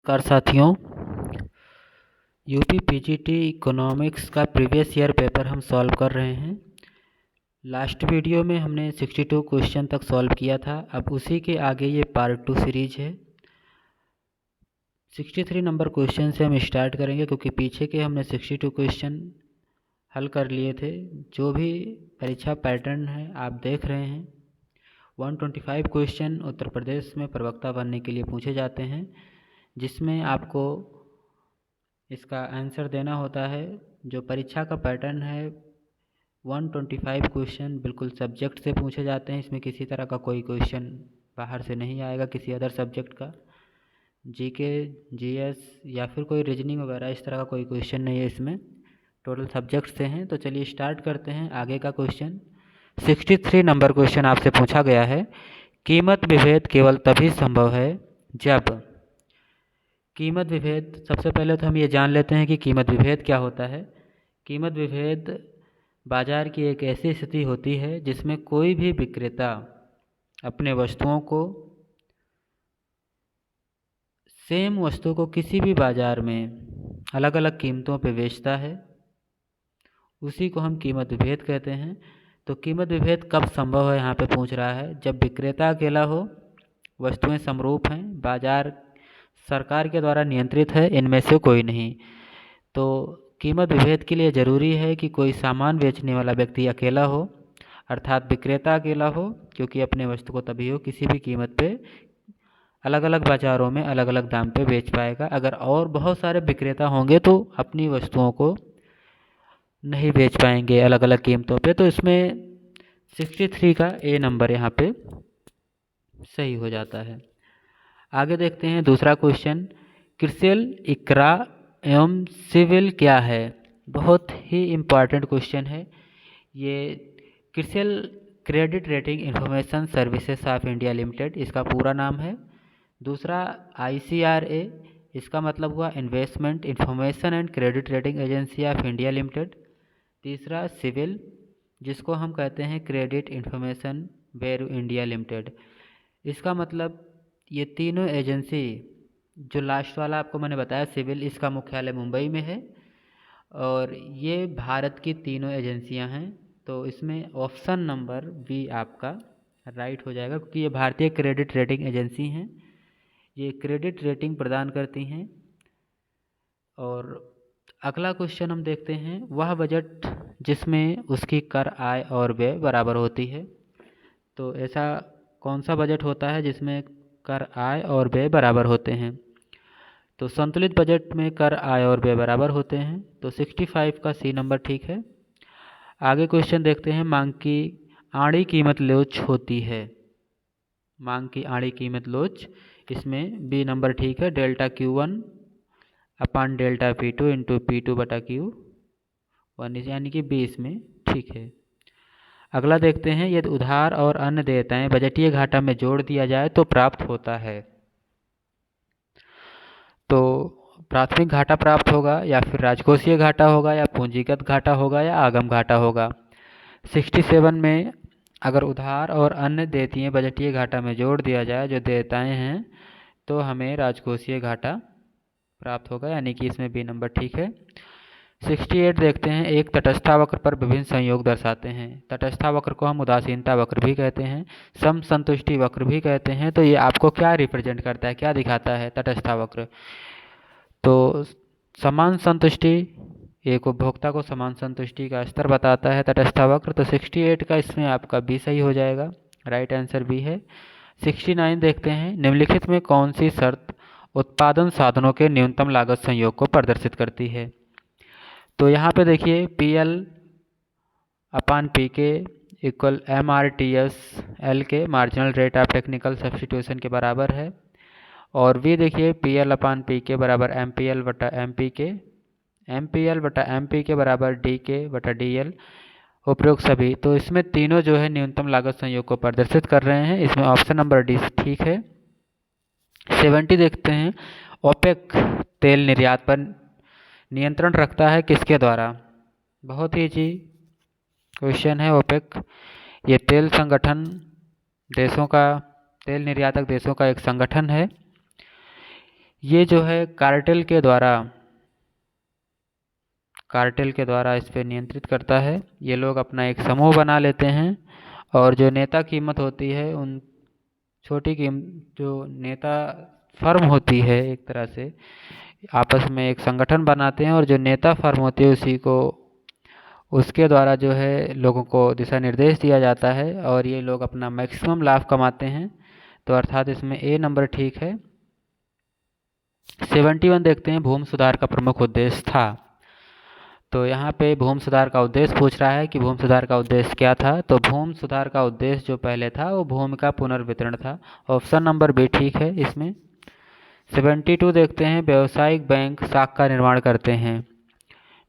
नमस्कार साथियों, UP PGT economics का प्रीवियस ईयर पेपर हम सॉल्व कर रहे हैं। लास्ट वीडियो में हमने 62 क्वेश्चन तक सॉल्व किया था। अब उसी के आगे ये पार्ट 2 सीरीज है। 63 नंबर क्वेश्चन से हम स्टार्ट करेंगे, क्योंकि पीछे के हमने 62 क्वेश्चन हल कर लिए थे। जो भी परीक्षा पैटर्न है आप देख रहे हैं, 125 क्वेश्चन उत्तर प्रदेश में प्रवक्ता बनने के लिए पूछे जाते हैं, जिसमें आपको इसका आंसर देना होता है। जो परीक्षा का पैटर्न है, 125 क्वेश्चन बिल्कुल सब्जेक्ट से पूछे जाते हैं। इसमें किसी तरह का कोई क्वेश्चन बाहर से नहीं आएगा, किसी अदर सब्जेक्ट का, जीके, जीएस या फिर कोई रीजनिंग वगैरह इस तरह का कोई क्वेश्चन नहीं है। इसमें टोटल सब्जेक्ट से हैं। तो चलिए स्टार्ट करते हैं आगे का क्वेश्चन। 63 नंबर क्वेश्चन आपसे पूछा गया है, कीमत विभेद केवल तभी संभव है जब। कीमत विभेद, सबसे पहले तो हम ये जान लेते हैं कि कीमत विभेद क्या होता है। कीमत विभेद बाजार की एक ऐसी स्थिति होती है जिसमें कोई भी विक्रेता अपने वस्तुओं को, सेम वस्तु को किसी भी बाजार में अलग अलग कीमतों पर बेचता है। उसी को हम कीमत विभेद कहते हैं। तो कीमत विभेद कब संभव है यहाँ पे पूछ रहा है, जब विक्रेता अकेला हो, वस्तुएं समरूप हैं, बाजार सरकार के द्वारा नियंत्रित है, इनमें से कोई नहीं। तो कीमत विभेद के लिए ज़रूरी है कि कोई सामान बेचने वाला व्यक्ति अकेला हो, अर्थात विक्रेता अकेला हो, क्योंकि अपने वस्तु को तभी हो किसी भी कीमत पे अलग अलग बाज़ारों में अलग अलग दाम पे बेच पाएगा। अगर और बहुत सारे विक्रेता होंगे तो अपनी वस्तुओं को नहीं बेच पाएंगे अलग अलग कीमतों पे। तो इसमें 63 का ए नंबर यहाँ पे सही हो जाता है। आगे देखते हैं दूसरा क्वेश्चन, क्रिसिल, इकरा एवं सिविल क्या है। बहुत ही इम्पॉर्टेंट क्वेश्चन है ये। CRISIL credit rating information services of India limited इसका पूरा नाम है। दूसरा ICRA, इसका मतलब हुआ investment information and credit rating agency of India limited. तीसरा सिविल, जिसको हम कहते हैं credit information bureau India limited. इसका मतलब ये तीनों एजेंसी, जो लास्ट वाला आपको मैंने बताया सिविल, इसका मुख्यालय मुंबई में है और ये भारत की तीनों एजेंसियां हैं। तो इसमें ऑप्शन नंबर बी आपका राइट हो जाएगा, क्योंकि ये भारतीय क्रेडिट रेटिंग एजेंसी हैं। ये क्रेडिट रेटिंग प्रदान करती हैं। और अगला क्वेश्चन हम देखते हैं, वह बजट जिसमें उसकी कर, आय और व्यय बराबर होती है। तो ऐसा कौन सा बजट होता है जिसमें कर, आय और व्यय बराबर होते हैं। तो संतुलित बजट में कर, आय और व्यय बराबर होते हैं। तो 65 का सी नंबर ठीक है। आगे क्वेश्चन देखते हैं, मांग की आड़ी कीमत लोच होती है। मांग की आड़ी कीमत लोच, इसमें बी नंबर ठीक है। डेल्टा Q1 अपान डेल्टा P2 इंटू P2 बटा Q1, यानी कि बी इसमें ठीक है। अगला देखते हैं, यदि उधार और अन्य देयताएं बजटीय घाटा में जोड़ दिया जाए तो प्राप्त होता है। तो प्राथमिक घाटा प्राप्त होगा, या फिर राजकोषीय घाटा होगा, या पूंजीगत घाटा होगा, या आगम घाटा होगा। 67 में अगर उधार और अन्य देयताएं बजटीय घाटा में जोड़ दिया जाए, जो देयताएं हैं, तो हमें राजकोषीय घाटा प्राप्त होगा, यानी कि इसमें बी नंबर ठीक है। 68 देखते हैं, एक तटस्था वक्र पर विभिन्न संयोग दर्शाते हैं। तटस्था वक्र को हम उदासीनता वक्र भी कहते हैं, सम संतुष्टि वक्र भी कहते हैं। तो ये आपको क्या रिप्रेजेंट करता है, क्या दिखाता है तटस्था वक्र। तो समान संतुष्टि, एक उपभोक्ता को समान संतुष्टि का स्तर बताता है तटस्था वक्र। तो 68 का इसमें आपका बी सही हो जाएगा, राइट आंसर बी है। 69 देखते हैं, निम्नलिखित में कौन सी शर्त उत्पादन साधनों के न्यूनतम लागत संयोग को प्रदर्शित करती है। तो यहाँ पे देखिए PL अपान PK इक्वल MRTS के marginal rate of technical substitution के बराबर है। और V देखिए PL अपान PK बराबर MPL बटा MPK, MPL बटा MPK बराबर DK बटा DL, उपरोक्त सभी। तो इसमें तीनों जो है न्यूनतम लागत संयोग को प्रदर्शित कर रहे हैं। इसमें ऑप्शन नंबर डी ठीक है। 70 देखते हैं, ओपेक तेल निर्यात पर नियंत्रण रखता है किसके द्वारा। बहुत ही इजी क्वेश्चन है। ओपेक ये तेल संगठन देशों का, तेल निर्यातक देशों का एक संगठन है। ये जो है कार्टेल के द्वारा इस पर नियंत्रित करता है। ये लोग अपना एक समूह बना लेते हैं और जो नेता कीमत होती है उन छोटी कीमत जो नेता फर्म होती है एक तरह से आपस में एक संगठन बनाते हैं और जो नेता फर्म होती है उसके द्वारा जो है लोगों को दिशा निर्देश दिया जाता है और ये लोग अपना मैक्सिमम लाभ कमाते हैं। तो अर्थात इसमें ए नंबर ठीक है। 71 देखते हैं, भूमि सुधार का प्रमुख उद्देश्य था। तो यहाँ पे भूमि सुधार का उद्देश्य पूछ रहा है कि भूमि सुधार का उद्देश्य क्या था। तो भूमि सुधार का उद्देश्य जो पहले था वो भूमि का पुनर्वितरण था। ऑप्शन नंबर बी ठीक है इसमें। 72 देखते हैं, व्यावसायिक बैंक साख का निर्माण करते हैं।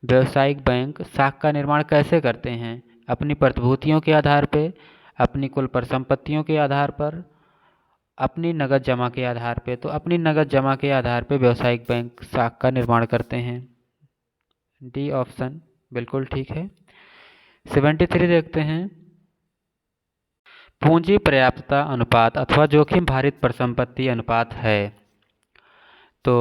व्यावसायिक बैंक साख का निर्माण कैसे करते हैं? अपनी प्रतिभूतियों के आधार पर, अपनी कुल परिसंपत्तियों के आधार पर, अपनी नगद जमा के आधार पर। तो अपनी नगद जमा के आधार पर व्यावसायिक बैंक साख का निर्माण करते हैं। डी ऑप्शन बिल्कुल ठीक है। 73 देखते हैं, पूंजी पर्याप्तता अनुपात अथवा जोखिम भारित परिसंपत्ति अनुपात है। तो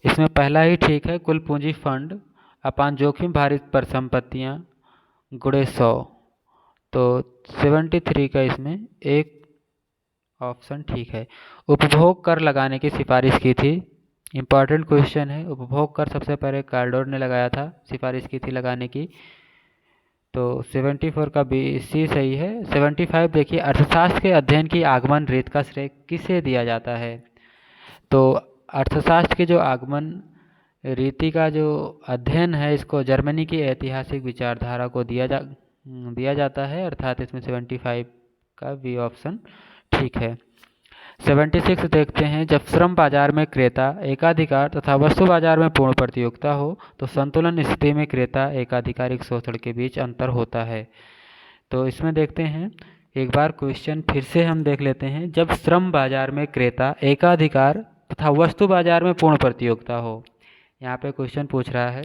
इसमें पहला ही ठीक है, कुल पूंजी फंड अपान जोखिम भारित परिसंपत्तियां गुणे 100। तो 73 का इसमें एक ऑप्शन ठीक है। उपभोग कर लगाने की सिफारिश की थी। इम्पॉर्टेंट क्वेश्चन है। उपभोग कर सबसे पहले कार्डोर ने लगाया था, सिफारिश की थी लगाने की। तो 74 का बी सी सही है। 75 देखिए, अर्थशास्त्र के अध्ययन की आगमन रीत का श्रेय किसे दिया जाता है? तो अर्थशास्त्र की जो आगमन रीति का जो अध्ययन है इसको जर्मनी की ऐतिहासिक विचारधारा को दिया जाता है। अर्थात इसमें 75 का बी ऑप्शन ठीक है। 76 देखते हैं, जब श्रम बाजार में क्रेता एकाधिकार तथा वस्तु बाजार में पूर्ण प्रतियोगिता हो तो संतुलन स्थिति में क्रेता एकाधिकारिक शोषण के बीच अंतर होता है। तो इसमें देखते हैं, एक बार क्वेश्चन फिर से हम देख लेते हैं। जब श्रम बाजार में क्रेता एकाधिकार तथा वस्तु बाजार में पूर्ण प्रतियोगिता हो, यहाँ पे क्वेश्चन पूछ रहा है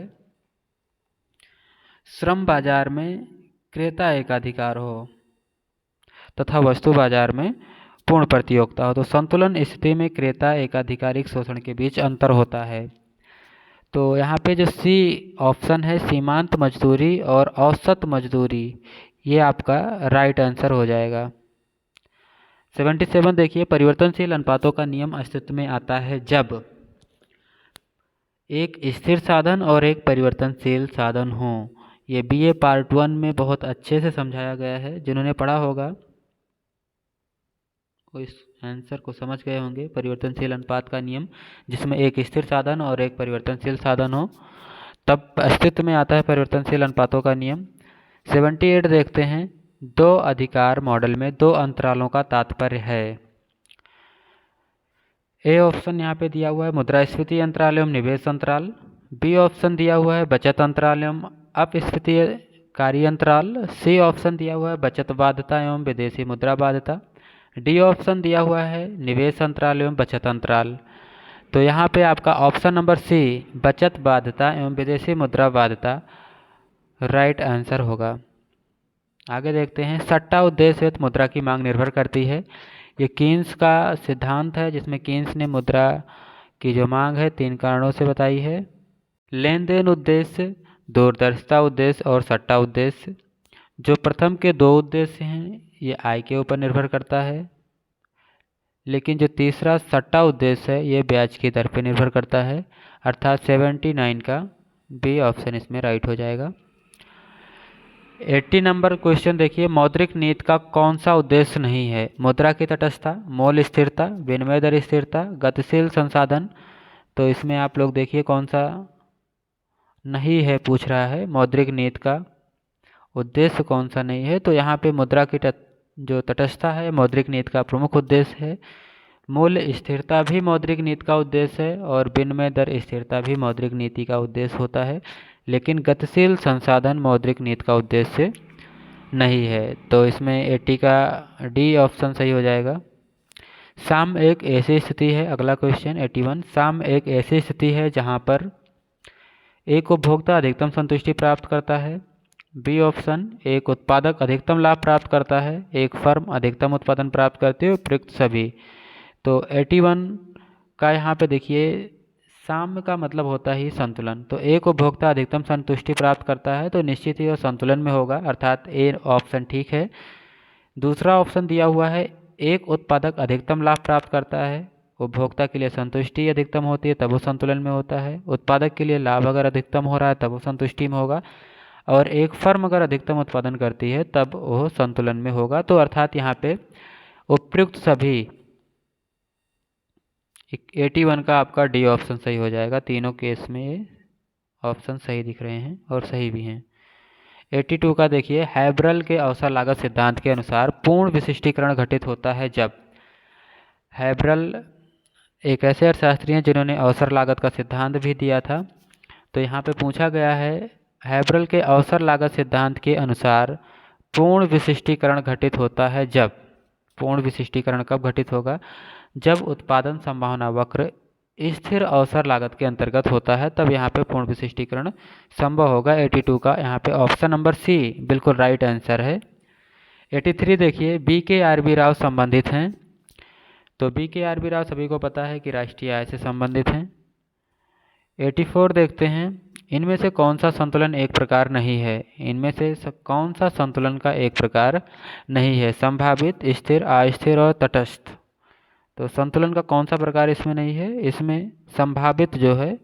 श्रम बाजार में क्रेता एकाधिकार हो तथा वस्तु बाजार में पूर्ण प्रतियोगिता हो तो संतुलन स्थिति में क्रेता एकाधिकारिक शोषण के बीच अंतर होता है। तो यहाँ पे जो सी ऑप्शन है, सीमांत मजदूरी और औसत मजदूरी, ये आपका राइट आंसर हो जाएगा। 77 देखिए, परिवर्तनशील अनुपातों का नियम अस्तित्व में आता है जब एक स्थिर साधन और एक परिवर्तनशील साधन हो। ये बीए पार्ट 1 में बहुत अच्छे से समझाया गया है। जिन्होंने पढ़ा होगा वो इस आंसर को समझ गए होंगे। परिवर्तनशील अनुपात का नियम जिसमें एक स्थिर साधन और एक परिवर्तनशील साधन हो तब अस्तित्व में आता है परिवर्तनशील अनुपातों का नियम। 78 देखते हैं, दो अधिकार मॉडल में दो अंतरालों का तात्पर्य है। ए ऑप्शन यहाँ पे दिया हुआ है मुद्रास्फीति अंतराल एवं निवेश अंतराल। बी ऑप्शन दिया हुआ है बचत अंतराल एवं अपस्फीतीय कार्य अंतराल। सी ऑप्शन दिया हुआ है बचत बाध्यता एवं विदेशी मुद्रा बाध्यता। डी ऑप्शन दिया हुआ है निवेश अंतराल एवं बचत अंतराल। तो यहाँ पे आपका ऑप्शन नंबर सी बचत बाध्यता एवं विदेशी मुद्रा बाध्यता राइट आंसर होगा। आगे देखते हैं, सट्टा उद्देश्य हेतु मुद्रा की मांग निर्भर करती है। ये कीन्स का सिद्धांत है जिसमें कीन्स ने मुद्रा की जो मांग है 3 कारणों से बताई है। लेन देन उद्देश्य, दूरदर्शिता उद्देश्य और सट्टा उद्देश्य। जो प्रथम के 2 उद्देश्य हैं ये आय के ऊपर निर्भर करता है, लेकिन जो तीसरा सट्टा उद्देश्य है ये ब्याज की दर पर निर्भर करता है। अर्थात 79 का बी ऑप्शन इसमें राइट हो जाएगा। 80 नंबर क्वेश्चन देखिए, मौद्रिक नीति का कौन सा उद्देश्य नहीं है? मुद्रा की तटस्थता, मोल स्थिरता, विनिमय दर स्थिरता, गतिशील संसाधन। तो इसमें आप लोग देखिए कौन सा नहीं है पूछ रहा है। मौद्रिक नीति का उद्देश्य कौन सा नहीं है? तो यहाँ पे मुद्रा की जो तटस्थता है मौद्रिक नीति का प्रमुख उद्देश्य है। मूल्य स्थिरता भी मौद्रिक नीति का उद्देश्य है और विनिमय दर स्थिरता भी मौद्रिक नीति का उद्देश्य होता है, लेकिन गतिशील संसाधन मौद्रिक नीति का उद्देश्य नहीं है। तो इसमें 80 का डी ऑप्शन सही हो जाएगा। साम एक ऐसी स्थिति है, अगला क्वेश्चन 81, साम एक ऐसी स्थिति है जहां पर एक उपभोक्ता अधिकतम संतुष्टि प्राप्त करता है। बी ऑप्शन, एक उत्पादक अधिकतम लाभ प्राप्त करता है, एक फर्म अधिकतम उत्पादन प्राप्त करती है, उपयुक्त सभी। तो 81 का यहाँ पे देखिए साम्य का मतलब होता ही संतुलन। तो एक उपभोक्ता अधिकतम संतुष्टि प्राप्त करता है तो निश्चित ही वो संतुलन में होगा, अर्थात ए ऑप्शन ठीक है। दूसरा ऑप्शन दिया हुआ है एक उत्पादक अधिकतम लाभ प्राप्त करता है, उपभोक्ता के लिए संतुष्टि अधिकतम होती है तब वो संतुलन में होता है। उत्पादक के लिए लाभ अगर अधिकतम हो रहा है तब वो संतुष्टि में होगा, और एक फर्म अगर अधिकतम उत्पादन करती है तब वो संतुलन में होगा। तो अर्थात यहाँ पे उपयुक्त सभी 81 का आपका डी ऑप्शन सही हो जाएगा। तीनों केस में ये ऑप्शन सही दिख रहे हैं और सही भी हैं। 82 का देखिए, हैब्रल के अवसर लागत सिद्धांत के अनुसार पूर्ण विशिष्टीकरण घटित होता है जब। हैब्रल एक ऐसे अर्थशास्त्री हैं जिन्होंने अवसर लागत का सिद्धांत भी दिया था। तो यहाँ पे पूछा गया है हैब्रल के अवसर लागत सिद्धांत के अनुसार पूर्ण विशिष्टीकरण घटित होता है जब। पूर्ण विशिष्टीकरण कब घटित होगा? जब उत्पादन संभावना वक्र स्थिर अवसर लागत के अंतर्गत होता है, तब यहाँ पे पूर्ण विशिष्टीकरण संभव होगा। 82 का यहाँ पे ऑप्शन नंबर सी बिल्कुल राइट आंसर है। 83 देखिए, BKRB राव संबंधित हैं। तो BKRB राव सभी को पता है कि राष्ट्रीय आय से संबंधित हैं। 84 देखते हैं, इनमें से कौन सा संतुलन एक प्रकार नहीं है? इनमें से कौन सा संतुलन का एक प्रकार नहीं है? संभावित, स्थिर, अस्थिर और तटस्थ। तो संतुलन का कौन सा प्रकार इसमें नहीं है? इसमें संभावित जो है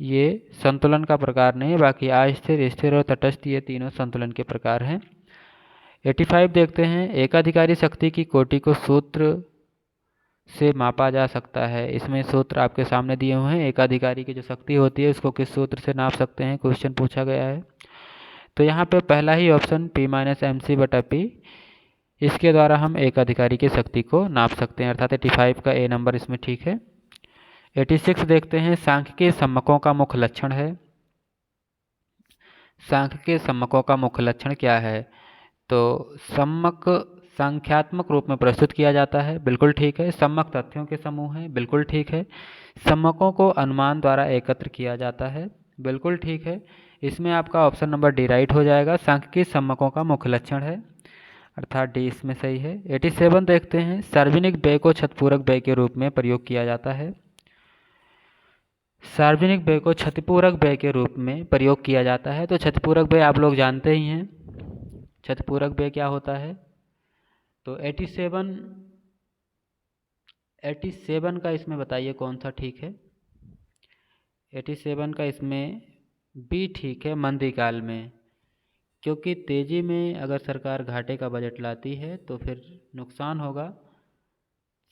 ये संतुलन का प्रकार नहीं है, बाकी अस्थिर, स्थिर और तटस्थ ये तीनों संतुलन के प्रकार हैं। 85 देखते हैं, एकाधिकारी शक्ति की कोटि को सूत्र से मापा जा सकता है। इसमें सूत्र आपके सामने दिए हुए हैं। एकाधिकारी की जो शक्ति होती है उसको किस सूत्र से नाप सकते हैं, क्वेश्चन पूछा गया है। तो यहाँ पे पहला ही ऑप्शन P-MC/P, इसके द्वारा हम एकाधिकारी की शक्ति को नाप सकते हैं, अर्थात 85 का ए नंबर इसमें ठीक है। 86 देखते हैं, सांख्यिकीय सम्मकों का मुख्य लक्षण है। सांख्यिकीय सम्मकों का मुख्य लक्षण क्या है? तो सम्मक संख्यात्मक रूप में प्रस्तुत किया जाता है, बिल्कुल ठीक है। सम्मक तथ्यों के समूह हैं, बिल्कुल ठीक है। सम्मकों को अनुमान द्वारा एकत्र किया जाता है, बिल्कुल ठीक है। इसमें आपका ऑप्शन नंबर डी राइट हो जाएगा। सांख्यिकीय सम्मकों का मुख्य लक्षण है, अर्थात डी इसमें सही है। 87 देखते हैं, सार्वजनिक व्यय को क्षतिपूरक व्यय के रूप में प्रयोग किया जाता है। सार्वजनिक व्यय को क्षतिपूरक व्यय के रूप में प्रयोग किया जाता है। तो क्षतिपूरक व्यय आप लोग जानते ही हैं, क्षतिपूरक व्यय क्या होता है। तो 87 का इसमें बताइए कौन सा ठीक है। 87 का इसमें बी ठीक है, मंदी काल में, क्योंकि तेज़ी में अगर सरकार घाटे का बजट लाती है तो फिर नुकसान होगा।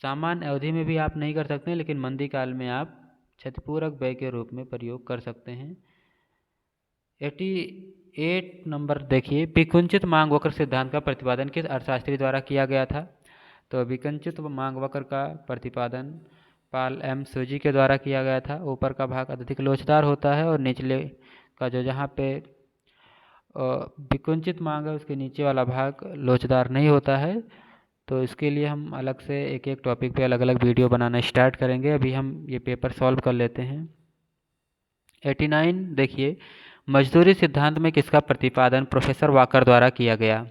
सामान्य अवधि में भी आप नहीं कर सकते, लेकिन मंदी काल में आप क्षतिपूरक व्यय के रूप में प्रयोग कर सकते हैं। 88 नंबर देखिए, विकुंचित मांग वक्र सिद्धांत का प्रतिपादन किस अर्थशास्त्री द्वारा किया गया था? तो विकुंचित मांग वक्र का प्रतिपादन पाल एम सूजी के द्वारा किया गया था। ऊपर का भाग अत्यधिक लोचदार होता है और निचले का जो जहाँ पे विकुंचित मांग है उसके नीचे वाला भाग लोचदार नहीं होता है। तो इसके लिए हम अलग से एक एक टॉपिक पे अलग अलग वीडियो बनाना स्टार्ट करेंगे। अभी हम ये पेपर सॉल्व कर लेते हैं। 89 देखिए, मजदूरी सिद्धांत में किसका प्रतिपादन प्रोफेसर वाकर द्वारा किया गया?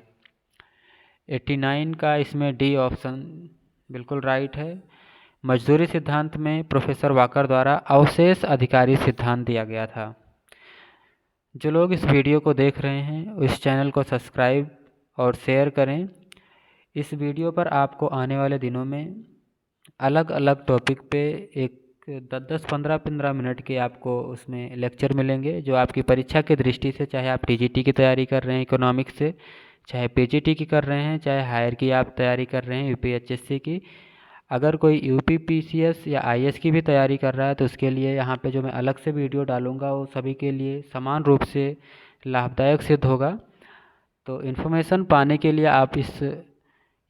89 का इसमें डी ऑप्शन बिल्कुल राइट है। मजदूरी सिद्धांत में प्रोफेसर वाकर द्वारा अवशेष अधिकारी सिद्धांत दिया गया था। जो लोग इस वीडियो को देख रहे हैं उस चैनल को सब्सक्राइब और शेयर करें। इस वीडियो पर आपको आने वाले दिनों में अलग अलग टॉपिक पे एक 10-15 मिनट के आपको उसमें लेक्चर मिलेंगे, जो आपकी परीक्षा की दृष्टि से, चाहे आप टीजीटी की तैयारी कर रहे हैं इकोनॉमिक्स से, चाहे पीजीटी की कर रहे हैं, चाहे हायर की आप तैयारी कर रहे हैं यूपीएचएससी की, अगर कोई यूपीपीसीएस या आईएएस की भी तैयारी कर रहा है तो उसके लिए यहाँ पे जो मैं अलग से वीडियो डालूँगा वो सभी के लिए समान रूप से लाभदायक सिद्ध होगा। तो इन्फॉर्मेशन पाने के लिए आप इस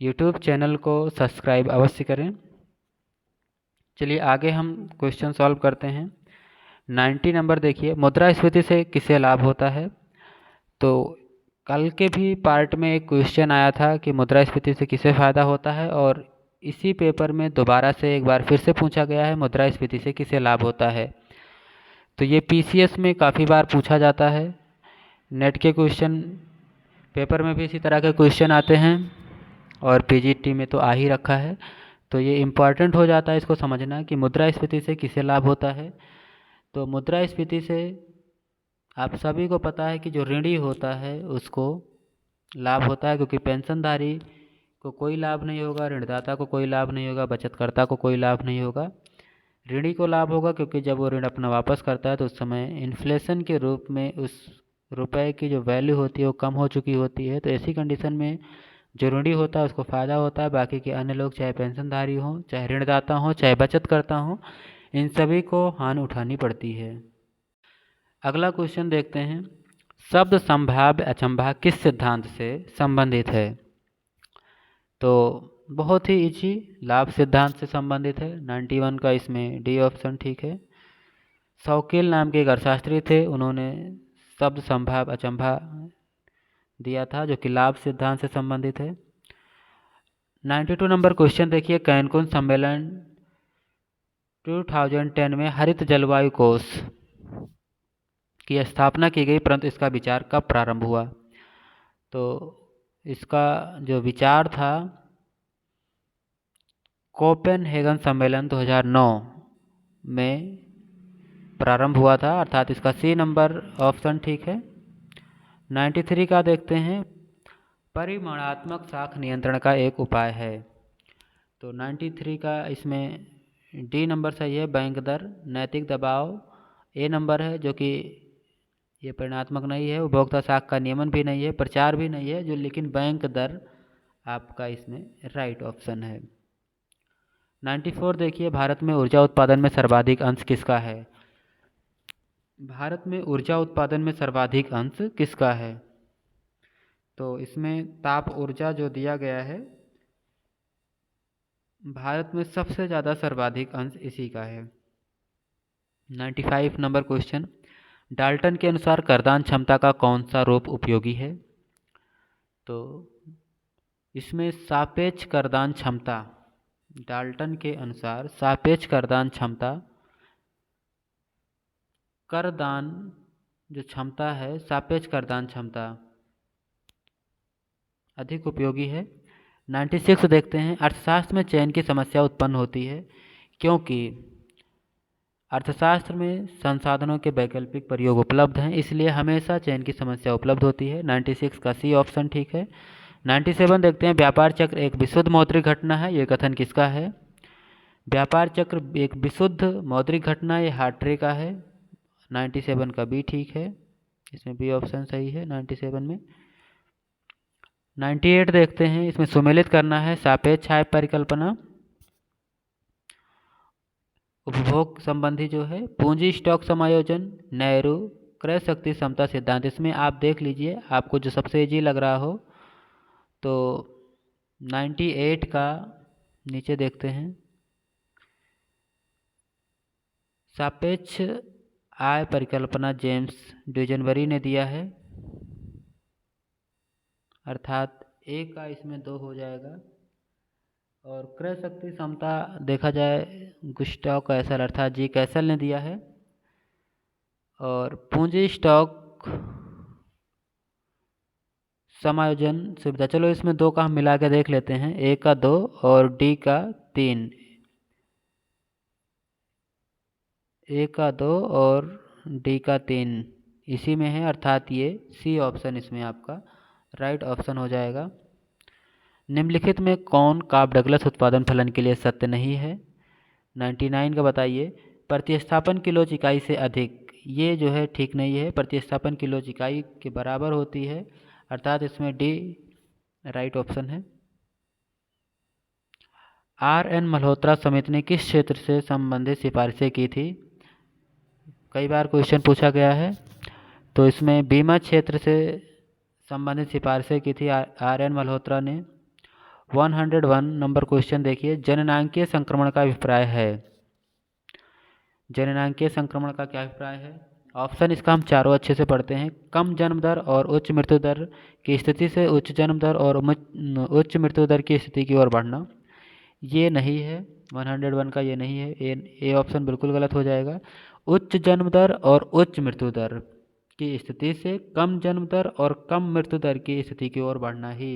यूट्यूब चैनल को सब्सक्राइब अवश्य करें। चलिए आगे हम क्वेश्चन सॉल्व करते हैं। 90 नंबर देखिए, मुद्रास्फीति से किसे लाभ होता है? तो कल के भी पार्ट में एक क्वेश्चन आया था कि मुद्रास्फीति से किसे फ़ायदा होता है, और इसी पेपर में दोबारा से एक बार फिर से पूछा गया है मुद्रास्फीति से किसे लाभ होता है। तो ये पीसीएस में काफ़ी बार पूछा जाता है, नेट के क्वेश्चन पेपर में भी इसी तरह के क्वेश्चन आते हैं, और पीजीटी में तो आ ही रखा है। तो ये इम्पॉर्टेंट हो जाता है इसको समझना कि मुद्रास्फीति से किसे लाभ होता है। तो मुद्रास्फीति से आप सभी को पता है कि जो ऋणी होता है उसको लाभ होता है, क्योंकि पेंशनधारी को कोई लाभ नहीं होगा, ऋणदाता को कोई लाभ नहीं होगा, बचतकर्ता को कोई लाभ नहीं होगा। ऋणी को लाभ होगा क्योंकि जब वो ऋण अपना वापस करता है तो उस समय इन्फ्लेशन के रूप में उस रुपए की जो वैल्यू होती है वो कम हो चुकी होती है। तो ऐसी कंडीशन में जो ऋणी होता है उसको फ़ायदा होता है, बाकी के अन्य लोग चाहे पेंशनधारी हों, चाहे ऋणदाता हों, चाहे बचत करता हों, इन सभी को हानि उठानी पड़ती है। अगला क्वेश्चन देखते हैं, शब्द संभाव्य अचंभा किस सिद्धांत से संबंधित है? तो बहुत ही इजी, लाभ सिद्धांत से संबंधित है। 91 का इसमें डी ऑप्शन ठीक है। शौकील नाम के एक अर्थशास्त्री थे, उन्होंने शब्द संभाव्य अचंभा दिया था जो कि लाभ सिद्धांत से संबंधित है। 92 नंबर क्वेश्चन देखिए, कैनकुन सम्मेलन 2010 में हरित जलवायु कोष की स्थापना की गई, परंतु इसका विचार कब प्रारंभ हुआ? तो इसका जो विचार था कोपेनहेगन सम्मेलन 2009 में प्रारंभ हुआ था, अर्थात इसका सी नंबर ऑप्शन ठीक है। 93 का देखते हैं, परिमाणात्मक शाख नियंत्रण का एक उपाय है। तो 93 का इसमें डी नंबर सही है, बैंक दर। नैतिक दबाव ए नंबर है, जो कि ये परिमाणात्मक नहीं है, उपभोक्ता शाख का नियमन भी नहीं है, प्रचार भी नहीं है, जो लेकिन बैंक दर आपका इसमें राइट ऑप्शन है। 94 देखिए, भारत में ऊर्जा उत्पादन में सर्वाधिक अंश किसका है? भारत में ऊर्जा उत्पादन में सर्वाधिक अंश किसका है? तो इसमें ताप ऊर्जा जो दिया गया है, भारत में सबसे ज़्यादा सर्वाधिक अंश इसी का है। 95 नंबर क्वेश्चन, डाल्टन के अनुसार करदान क्षमता का कौन सा रूप उपयोगी है? तो इसमें सापेक्ष करदान क्षमता, डाल्टन के अनुसार सापेक्ष करदान क्षमता, करदान जो क्षमता है, सापेक्ष करदान क्षमता अधिक उपयोगी है। 96 देखते हैं, अर्थशास्त्र में चयन की समस्या उत्पन्न होती है क्योंकि अर्थशास्त्र में संसाधनों के वैकल्पिक प्रयोग उपलब्ध हैं, इसलिए हमेशा चयन की समस्या उपलब्ध होती है। 96 का सी ऑप्शन ठीक है। 97 देखते हैं, व्यापार चक्र एक विशुद्ध मौद्रिक घटना है, ये कथन किसका है? व्यापार चक्र एक विशुद्ध मौद्रिक घटना, ये हार्ट्रे का है। 97 का बी ठीक है, इसमें बी ऑप्शन सही है 97 में। 98 देखते हैं, इसमें सुमेलित करना है सापेक्ष आय परिकल्पना, उपभोग संबंधी जो है, पूंजी स्टॉक समायोजन, नेहरू क्रय शक्ति समता सिद्धांत। इसमें आप देख लीजिए, आपको जो सबसे इजी लग रहा हो। तो 98 का नीचे देखते हैं, सापेक्ष आय परिकल्पना जेम्स ड्यूजनबरी ने दिया है, अर्थात ए का इसमें 2 हो जाएगा। और क्रय शक्ति समता देखा जाए गुस्टाव कैसल अर्थात जी कैसल ने दिया है। और पूंजी स्टॉक समायोजन सुविधा, चलो इसमें 2 का हम मिला के देख लेते हैं, ए का 2 और डी का 3, ए का 2 और डी का 3 इसी में है, अर्थात ये सी ऑप्शन इसमें आपका राइट ऑप्शन हो जाएगा। निम्नलिखित में कौन काब डगलस उत्पादन फलन के लिए सत्य नहीं है? 99 का बताइए, प्रतिस्थापन किलोज इकाई से अधिक, ये जो है ठीक नहीं है, प्रतिस्थापन किलोज इकाई के बराबर होती है, अर्थात इसमें डी राइट ऑप्शन है। आर.एन. मल्होत्रा समिति ने किस क्षेत्र से संबंधित सिफारिशें की थी? कई बार क्वेश्चन पूछा गया है। तो इसमें बीमा क्षेत्र से संबंधित सिफारिशें की थी आर.एन. मल्होत्रा ने। 101 नंबर क्वेश्चन देखिए, जननांकीय संक्रमण का अभिप्राय है। जननांकीय संक्रमण का क्या अभिप्राय है? ऑप्शन इसका हम चारों अच्छे से पढ़ते हैं। कम जन्म दर और उच्च मृत्यु दर की स्थिति से उच्च जन्म दर और उच्च मृत्यु दर की स्थिति की ओर बढ़ना, ये नहीं है। 101 का ये नहीं है, ए ऑप्शन बिल्कुल गलत हो जाएगा। उच्च जन्म दर और उच्च मृत्यु दर की स्थिति से कम जन्म दर और कम मृत्यु दर की स्थिति की ओर बढ़ना ही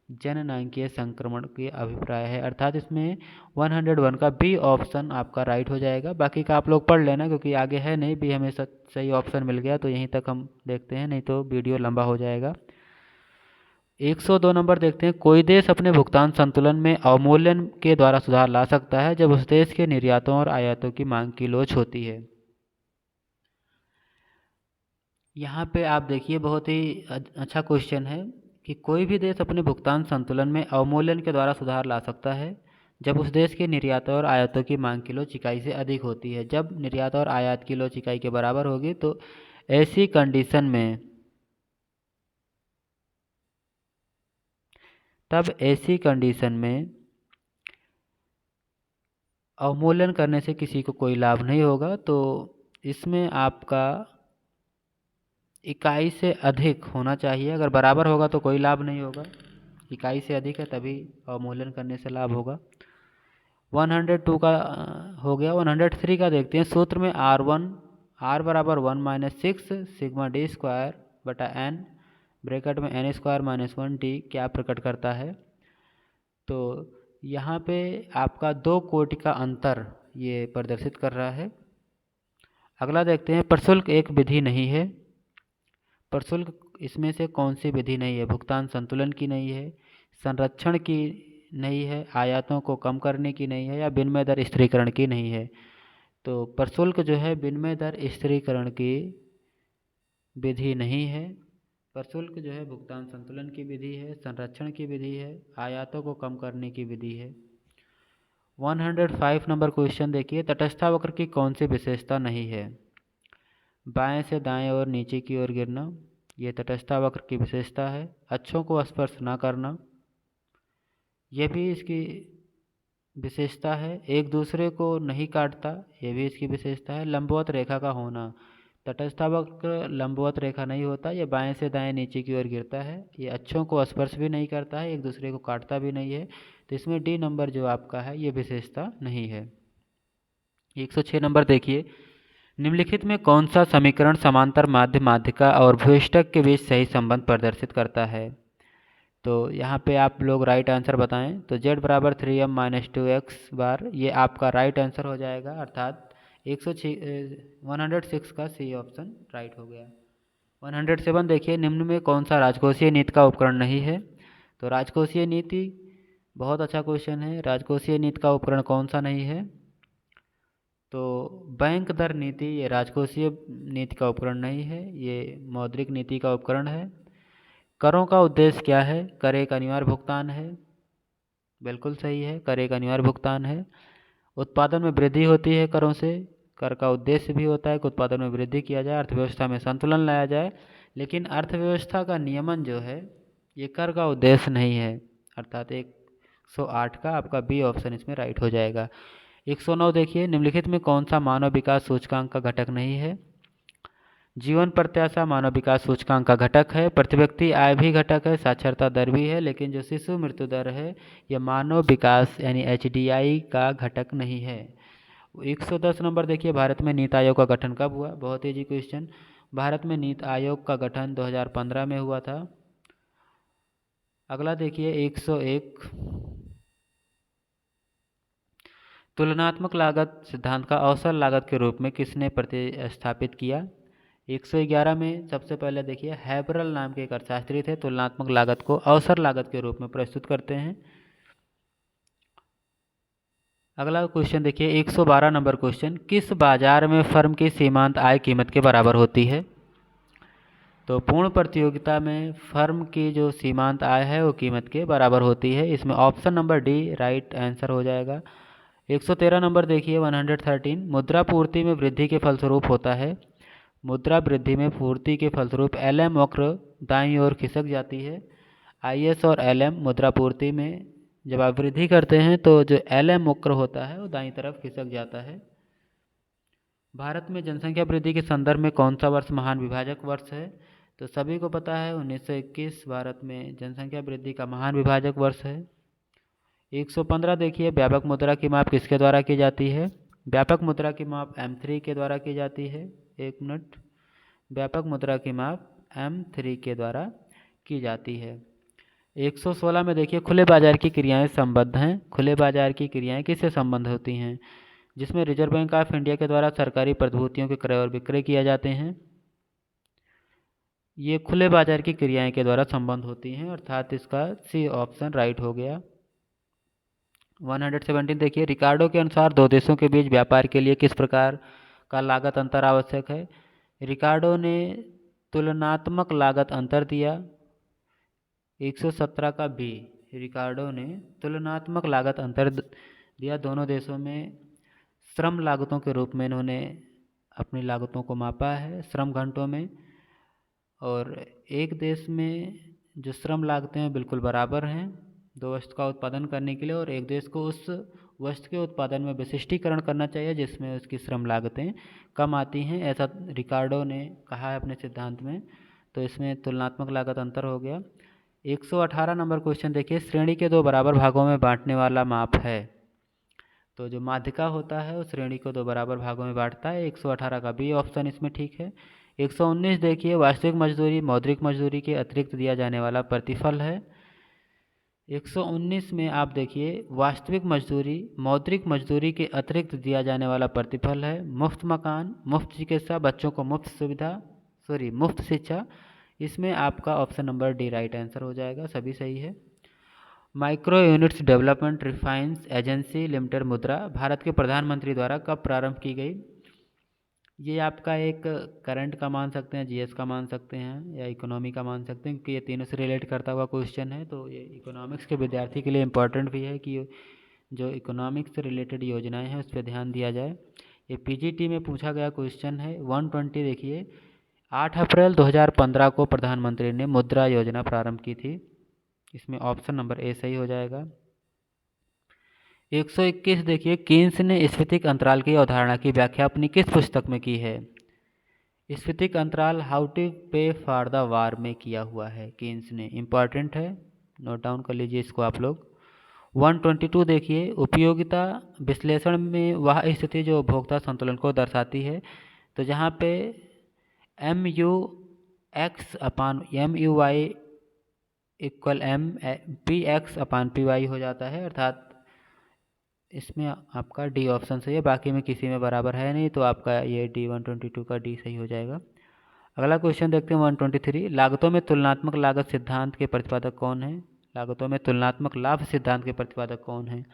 जननांगीय संक्रमण के अभिप्राय है, अर्थात इसमें 101 का बी ऑप्शन आपका राइट हो जाएगा। बाकी का आप लोग पढ़ लेना क्योंकि आगे है नहीं, बी हमें सही ऑप्शन मिल गया तो यहीं तक हम देखते हैं, नहीं तो वीडियो लंबा हो जाएगा। 102 नंबर देखते हैं, कोई देश अपने भुगतान संतुलन में अवमूल्यन के द्वारा सुधार ला सकता है जब उस देश के निर्यातों और आयातों की मांग की लोच होती है। यहाँ पे आप देखिए बहुत ही अच्छा क्वेश्चन है कि कोई भी देश अपने भुगतान संतुलन में अवमूल्यन के द्वारा सुधार ला सकता है जब उस देश के निर्यातों और आयातों की मांग की लोच इकाई से अधिक होती है। जब निर्यात और आयात की लोच इकाई के बराबर होगी तो ऐसी कंडीशन में अवमूल्यन करने से किसी को कोई लाभ नहीं होगा। तो इसमें आपका इकाई से अधिक होना चाहिए, अगर बराबर होगा तो कोई लाभ नहीं होगा, इकाई से अधिक है तभी अवमूल्यन करने से लाभ होगा। 102 का हो गया। 103 का देखते हैं, सूत्र में R बराबर 1 - 6 सिग्मा डी स्क्वायर बटा एन ब्रैकेट में n स्क्वायर माइनस 1t क्या प्रकट करता है। तो यहाँ पे आपका दो कोटि का अंतर ये प्रदर्शित कर रहा है। अगला देखते हैं, प्रशुल्क एक विधि नहीं है। प्रशुल्क इसमें से कौन सी विधि नहीं है? भुगतान संतुलन की नहीं है, संरक्षण की नहीं है, आयातों को कम करने की नहीं है, या विनिमय दर स्थिरीकरण की नहीं है। तो प्रशुल्क जो है विनिमय दर स्थिरीकरण की विधि नहीं है। प्रशुल्क जो है भुगतान संतुलन की विधि है, संरक्षण की विधि है, आयातों को कम करने की विधि है। 105 नंबर क्वेश्चन देखिए, तटस्था वक्र की कौन सी विशेषता नहीं है? बाएं से दाएं और नीचे की ओर गिरना, ये तटस्था वक्र की विशेषता है। अक्षों को स्पर्श न करना, यह भी इसकी विशेषता है। एक दूसरे को नहीं काटता, यह भी इसकी विशेषता है। लंबवत रेखा का होना, तटस्था वक्र लंबवत रेखा नहीं होता, ये बाएं से दाएं नीचे की ओर गिरता है। ये अक्षों को स्पर्श भी नहीं करता है, एक दूसरे को काटता भी नहीं है। तो इसमें डी नंबर जो आपका है ये विशेषता नहीं है। 106 नंबर देखिए, निम्नलिखित में कौन सा समीकरण समांतर माध्य माध्यिका और भूयिष्ठक के बीच सही संबंध प्रदर्शित करता है? तो यहाँ पे आप लोग राइट आंसर बताएं। तो z बराबर 3m - 2x बार, ये आपका राइट आंसर हो जाएगा, अर्थात 106 का सी ऑप्शन राइट हो गया। 107 देखिए, निम्न में कौन सा राजकोषीय नीति का उपकरण नहीं है? तो राजकोषीय नीति बहुत अच्छा क्वेश्चन है। राजकोषीय नीति का उपकरण कौन सा नहीं है? तो बैंक दर नीति ये राजकोषीय नीति का उपकरण नहीं है, ये मौद्रिक नीति का उपकरण है। करों का उद्देश्य क्या है? कर एक अनिवार्य भुगतान है, बिल्कुल सही है, कर एक अनिवार्य भुगतान है। उत्पादन में वृद्धि होती है करों से, कर का उद्देश्य भी होता है कि उत्पादन में वृद्धि किया जाए, अर्थव्यवस्था में संतुलन लाया जाए। लेकिन अर्थव्यवस्था का नियमन जो है ये कर का उद्देश्य नहीं है, अर्थात 108 का आपका बी ऑप्शन इसमें राइट हो जाएगा। 109 देखिए, निम्नलिखित में कौन सा मानव विकास सूचकांक का घटक नहीं है? जीवन प्रत्याशा मानव विकास सूचकांक का घटक है, प्रति व्यक्ति आय भी घटक है, साक्षरता दर भी है, लेकिन जो शिशु मृत्यु दर है यह मानव विकास यानी HDI का घटक नहीं है। 110 नंबर देखिए, भारत में नीति आयोग का गठन कब हुआ? बहुत ईजी क्वेश्चन। भारत में नीति आयोग का गठन 2015 में हुआ था। अगला देखिए 101, तुलनात्मक लागत सिद्धांत का अवसर लागत के रूप में किसने प्रतिस्थापित किया? 111 में सबसे पहले देखिए हैबरल नाम के एक अर्थशास्त्री थे, तुलनात्मक लागत को अवसर लागत के रूप में प्रस्तुत करते हैं। अगला क्वेश्चन देखिए 112 नंबर क्वेश्चन, किस बाजार में फर्म की सीमांत आय कीमत के बराबर होती है? तो पूर्ण प्रतियोगिता में फर्म की जो सीमांत आय है वो कीमत के बराबर होती है। इसमें option number D right answer हो जाएगा। 113 नंबर देखिए 113, मुद्रा पूर्ति में वृद्धि के फलस्वरूप होता है। मुद्रा वृद्धि में पूर्ति के फलस्वरूप LM वक्र दाईं ओर खिसक जाती है। IS और LM मुद्रा पूर्ति में जब आप वृद्धि करते हैं तो जो LM वक्र होता है वो दाईं तरफ खिसक जाता है। भारत में जनसंख्या वृद्धि के संदर्भ में कौन सा वर्ष महान विभाजक वर्ष है? तो सभी को पता है 1921 भारत में जनसंख्या वृद्धि का महान विभाजक वर्ष है। 115 देखिए, व्यापक मुद्रा की माप किसके द्वारा की जाती है? व्यापक मुद्रा की माप M3 के द्वारा की जाती है। एक मिनट, व्यापक मुद्रा की माप M3 के द्वारा की जाती है। 116 में देखिए खुले बाजार की क्रियाएं संबद्ध हैं। खुले बाजार की क्रियाएं किससे संबंध होती हैं? जिसमें रिजर्व बैंक ऑफ इंडिया के द्वारा सरकारी प्रतिभूतियों के क्रय और विक्रय किए जाते हैं। ये खुले बाजार की क्रियाएं के द्वारा संबंध होती हैं, अर्थात इसका सी ऑप्शन राइट हो गया। 117 देखिए, रिकार्डो के अनुसार दो देशों के बीच व्यापार के लिए किस प्रकार का लागत अंतर आवश्यक है? रिकार्डो ने तुलनात्मक लागत अंतर दिया। 117 का बी, रिकार्डो ने तुलनात्मक लागत अंतर दिया। दोनों देशों में श्रम लागतों के रूप में इन्होंने अपनी लागतों को मापा है श्रम घंटों में, और एक देश में जो श्रम लागतें हैं बिल्कुल बराबर हैं दो वस्तु का उत्पादन करने के लिए, और एक देश को उस वस्तु के उत्पादन में विशिष्टीकरण करना चाहिए जिसमें उसकी श्रम लागतें कम आती हैं, ऐसा रिकार्डो ने कहा है अपने सिद्धांत में। तो इसमें तुलनात्मक लागत अंतर हो गया। 118 नंबर क्वेश्चन देखिए, श्रेणी के दो बराबर भागों में बांटने वाला माप है। तो जो माध्यिका होता है उस श्रेणी को दो बराबर भागों में बांटता है। 118 का बी ऑप्शन इसमें ठीक है। 119 देखिए, वास्तविक मजदूरी मौद्रिक मजदूरी के अतिरिक्त दिया जाने वाला प्रतिफल है। 119 में आप देखिए, वास्तविक मजदूरी मौद्रिक मजदूरी के अतिरिक्त दिया जाने वाला प्रतिफल है। मुफ्त मकान, मुफ्त चिकित्सा, बच्चों को मुफ्त सुविधा, मुफ्त शिक्षा, इसमें आपका option number D right answer हो जाएगा, सभी सही है। Micro units development refinance agency limited MUDRA Bharat के प्रधानमंत्री द्वारा कब प्रारंभ की गई? ये आपका एक करंट का मान सकते हैं, जीएस का मान सकते हैं, या इकोनॉमी का मान सकते हैं, क्योंकि ये तीनों से रिलेट करता हुआ क्वेश्चन है। तो ये इकोनॉमिक्स के विद्यार्थी के लिए इम्पोर्टेंट भी है कि जो इकोनॉमिक्स से रिलेटेड योजनाएं हैं उस पर ध्यान दिया जाए। ये पीजीटी में पूछा गया क्वेश्चन है। 120 देखिए, 8 अप्रैल 2015 को प्रधानमंत्री ने मुद्रा योजना प्रारंभ की थी। इसमें ऑप्शन नंबर ए सही हो जाएगा। 121 देखिए, कीन्स ने स्फीतिक अंतराल की अवधारणा की व्याख्या अपनी किस पुस्तक में की है? स्फीतिक अंतराल हाउ टू पे फॉर द वार में किया हुआ है कीन्स ने, इंपॉर्टेंट है, नोट डाउन कर लीजिए इसको आप लोग। 122 देखिए, उपयोगिता विश्लेषण में वह स्थिति जो उपभोक्ता संतुलन को दर्शाती है। तो जहाँ पे MUX/MUY इक्वल PX/PY हो जाता है, अर्थात इसमें आपका डी ऑप्शन सही है, बाकी में किसी में बराबर है नहीं, तो आपका ये डी 122 का डी सही हो जाएगा। अगला क्वेश्चन देखते हैं 123, लागतों में तुलनात्मक लागत सिद्धांत के प्रतिपादक कौन है? लागतों में तुलनात्मक लाभ सिद्धांत के प्रतिपादक कौन है?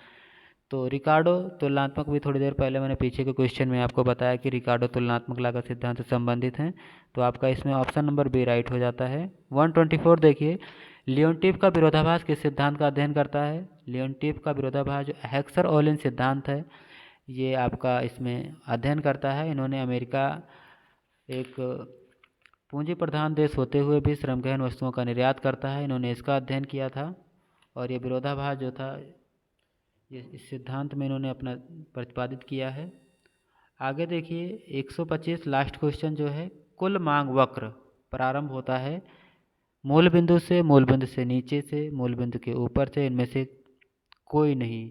तो रिकार्डो। तुलनात्मक भी थोड़ी देर पहले मैंने पीछे के क्वेश्चन में आपको बताया कि रिकार्डो तुलनात्मक लागत सिद्धांत से संबंधित हैं, तो आपका इसमें ऑप्शन नंबर बी राइट हो जाता है। 124 देखिए, लियोनटिफ का विरोधाभास किस सिद्धांत का अध्ययन करता है? लियोनटिफ का विरोधाभास जो हेक्सर-ओलिन सिद्धांत है, ये आपका इसमें अध्ययन करता है। इन्होंने अमेरिका एक पूंजी प्रधान देश होते हुए भी श्रमगहन वस्तुओं का निर्यात करता है, इन्होंने इसका अध्ययन किया था, और ये विरोधाभास जो था ये इस सिद्धांत में इन्होंने अपना प्रतिपादित किया है। आगे देखिए 125 लास्ट क्वेश्चन जो है, कुल मांग वक्र प्रारंभ होता है मूल बिंदु से, मूल बिंदु से नीचे से, मूल बिंदु के ऊपर से, इनमें से कोई नहीं।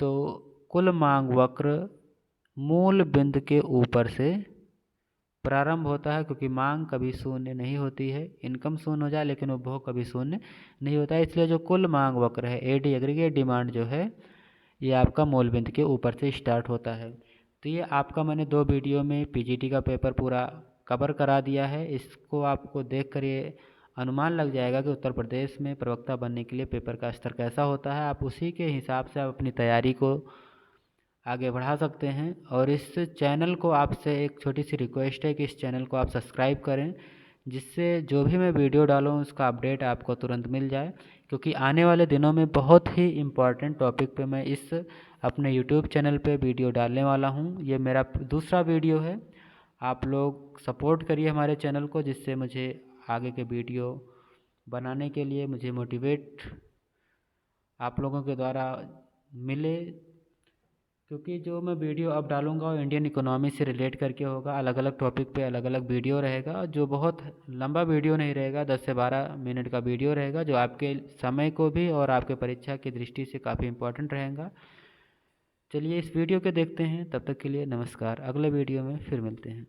तो कुल मांग वक्र मूल बिंदु के ऊपर से प्रारंभ होता है, क्योंकि मांग कभी शून्य नहीं होती है। इनकम शून्य हो जाए लेकिन उपभोग कभी शून्य नहीं होता है, इसलिए जो कुल मांग वक्र है एडी एग्रीगेट डिमांड जो है ये आपका मूल बिंदु के ऊपर से स्टार्ट होता है। तो ये आपका मैंने 2 वीडियो में पीजीटी का पेपर पूरा कवर करा दिया है। इसको आपको देख कर ये अनुमान लग जाएगा कि उत्तर प्रदेश में प्रवक्ता बनने के लिए पेपर का स्तर कैसा होता है। आप उसी के हिसाब से आप अपनी तैयारी को आगे बढ़ा सकते हैं। और इस चैनल को आपसे एक छोटी सी रिक्वेस्ट है कि इस चैनल को आप सब्सक्राइब करें, जिससे जो भी मैं वीडियो डालूँ उसका अपडेट आपको तुरंत मिल जाए, क्योंकि आने वाले दिनों में बहुत ही इम्पॉर्टेंट टॉपिक पे मैं इस अपने यूट्यूब चैनल पे वीडियो डालने वाला हूँ। ये मेरा दूसरा वीडियो है। आप लोग सपोर्ट करिए हमारे चैनल को, जिससे मुझे आगे के वीडियो बनाने के लिए मुझे मोटिवेट आप लोगों के द्वारा मिले, क्योंकि जो मैं वीडियो अब डालूंगा वो इंडियन इकोनॉमी से रिलेट करके होगा। अलग अलग टॉपिक पे अलग अलग वीडियो रहेगा, जो बहुत लंबा वीडियो नहीं रहेगा, 10 से 12 मिनट का वीडियो रहेगा, जो आपके समय को भी और आपके परीक्षा की दृष्टि से काफ़ी इम्पोर्टेंट रहेगा। चलिए इस वीडियो के देखते हैं, तब तक के लिए नमस्कार। अगले वीडियो में फिर मिलते हैं।